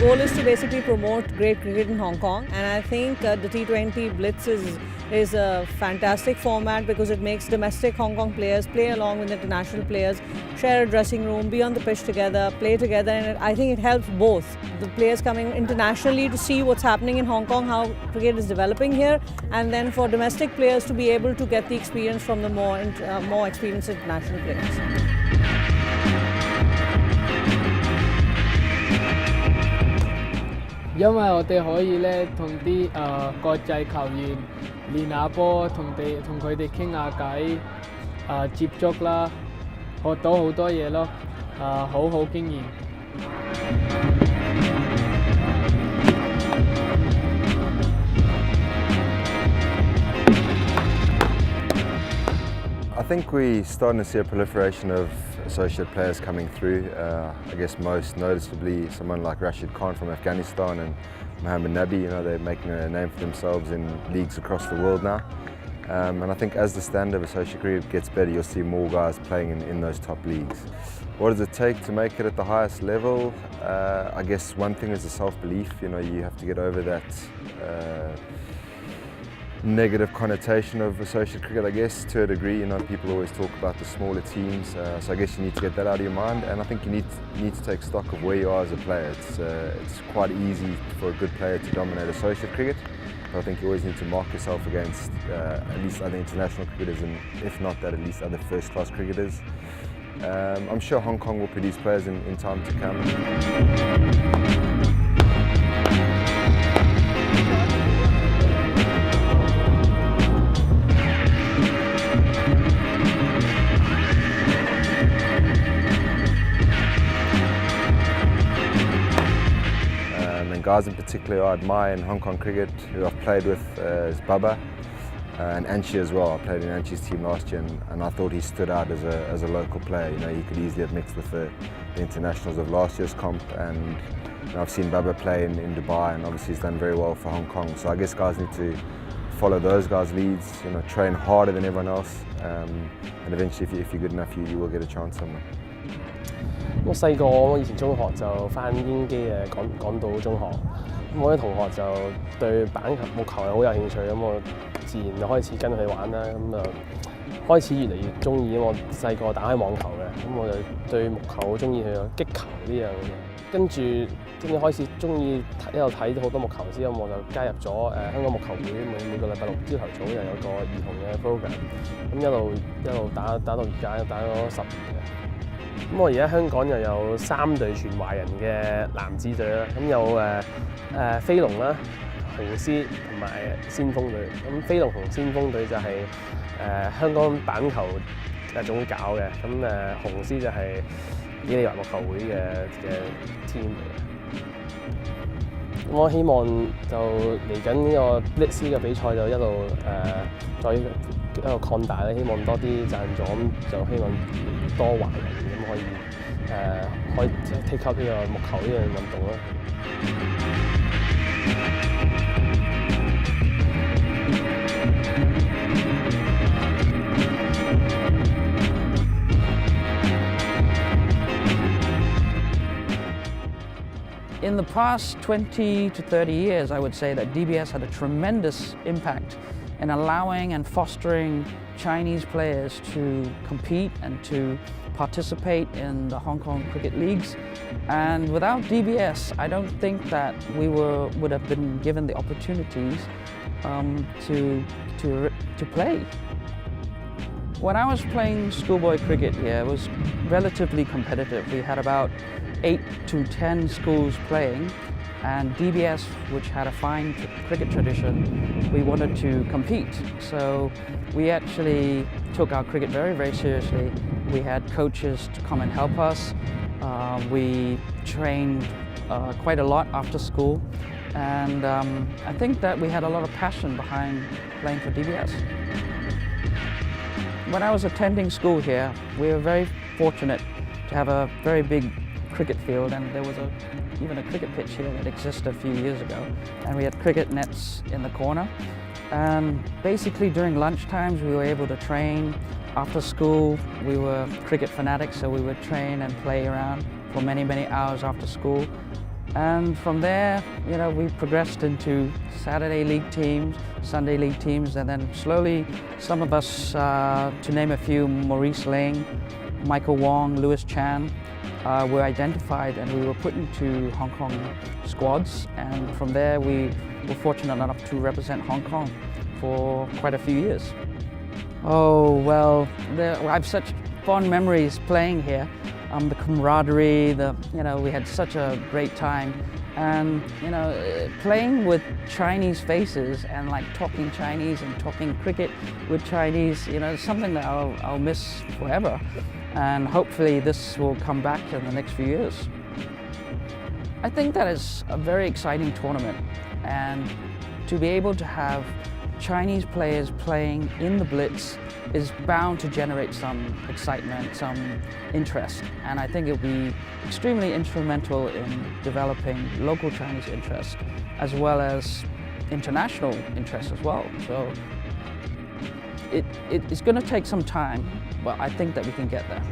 goal is to basically promote great cricket in Hong Kong, and I think the T20 Blitz is a fantastic format because it makes domestic Hong Kong players play along with international players, share a dressing room, be on the pitch together, play together, and I think it helps both the players coming internationally to see what's happening in Hong Kong, how cricket is developing here, and then for domestic players to be able to get the experience from the more experienced international players. 因為我哋可以咧同啲國際球員練下波，同佢哋傾下偈，接觸啦，學到好多嘢咯，好好經驗。I think we're starting to see a proliferation of associate players coming through. I guess most noticeably someone like Rashid Khan from Afghanistan and Mohammad Nabi, you know, they're making a name for themselves in leagues across the world now. And I think as the standard of associate cricket gets better, you'll see more guys playing in those top leagues. What does it take to make it at the highest level? I guess one thing is the self-belief. You know, you have to get over that negative connotation of associate cricket, I guess, to a degree. You know, people always talk about the smaller teams, so I guess you need to get that out of your mind, and I think you need to take stock of where you are as a player. It's quite easy for a good player to dominate associate cricket, but I think you always need to mark yourself against at least other international cricketers, and if not that, at least other first-class cricketers. I'm sure Hong Kong will produce players in time to come. Guys in particular I admire in Hong Kong cricket, who I've played with, is Baba and Anchi as well. I played in Anchi's team last year, and I thought he stood out as a local player. You know, he could easily have mixed with the internationals of last year's comp, and you know, I've seen Baba play in Dubai, and obviously he's done very well for Hong Kong. So I guess guys need to follow those guys' leads. You know, train harder than everyone else, and eventually, if you're good enough, you will get a chance somewhere. 我細個我以前中學就翻英基嘅港島中學，咁我啲同學就對板球木球係好有興趣，咁我自然就開始跟佢玩啦，咁就開始越嚟越中意。我細個打開網球嘅，咁我就對木球好中意佢個擊球呢樣嘢。跟住開始中意一路睇好多木球之後，我就加入咗香港木球會，每個禮拜六朝頭早又有個兒童嘅 program， 咁一路打到而家，打咗10年嘅。 咁我而家香港又有3隊全華人嘅男子隊啦，咁有飛龍啦、紅獅同埋先鋒隊。咁飛龍同先鋒隊就係香港板球總會搞嘅，咁紅獅就係伊利華木球會嘅 team 嚟嘅。我希望就嚟緊呢個 Blitz 嘅比賽就一路再一路擴大啦，希望多啲贊助，咁就希望越多華人咁可以take up 呢個木球呢樣運動啦。In the past 20 to 30 years, I would say that DBS had a tremendous impact in allowing and fostering Chinese players to compete and to participate in the Hong Kong cricket leagues. And without DBS, I don't think that we would have been given the opportunities to play. When I was playing schoolboy cricket here, it was relatively competitive. We had about 8 to 10 schools playing, and DBS, which had a fine cricket tradition, we wanted to compete. So we actually took our cricket very, very seriously. We had coaches to come and help us. We trained quite a lot after school, and I think that we had a lot of passion behind playing for DBS. When I was attending school here, we were very fortunate to have a very big cricket field, and there was even a cricket pitch here that existed a few years ago, and we had cricket nets in the corner. And basically during lunch times we were able to train. After school we were cricket fanatics, so we would train and play around for many hours after school. And from there, we progressed into Saturday league teams, Sunday league teams, and then slowly some of us, to name a few, Maurice Ling, Michael Wong, Louis Chan, were identified and we were put into Hong Kong squads. And from there, we were fortunate enough to represent Hong Kong for quite a few years. Oh, well, I have such fond memories playing here. The camaraderie, we had such a great time. And, playing with Chinese faces and like talking Chinese and talking cricket with Chinese, is something that I'll miss forever. And hopefully this will come back in the next few years. I think that is a very exciting tournament, and to be able to have Chinese players playing in the Blitz is bound to generate some excitement, some interest, and I think it will be extremely instrumental in developing local Chinese interest as well as international interest as well. So it's going to take some time, but I think that we can get there.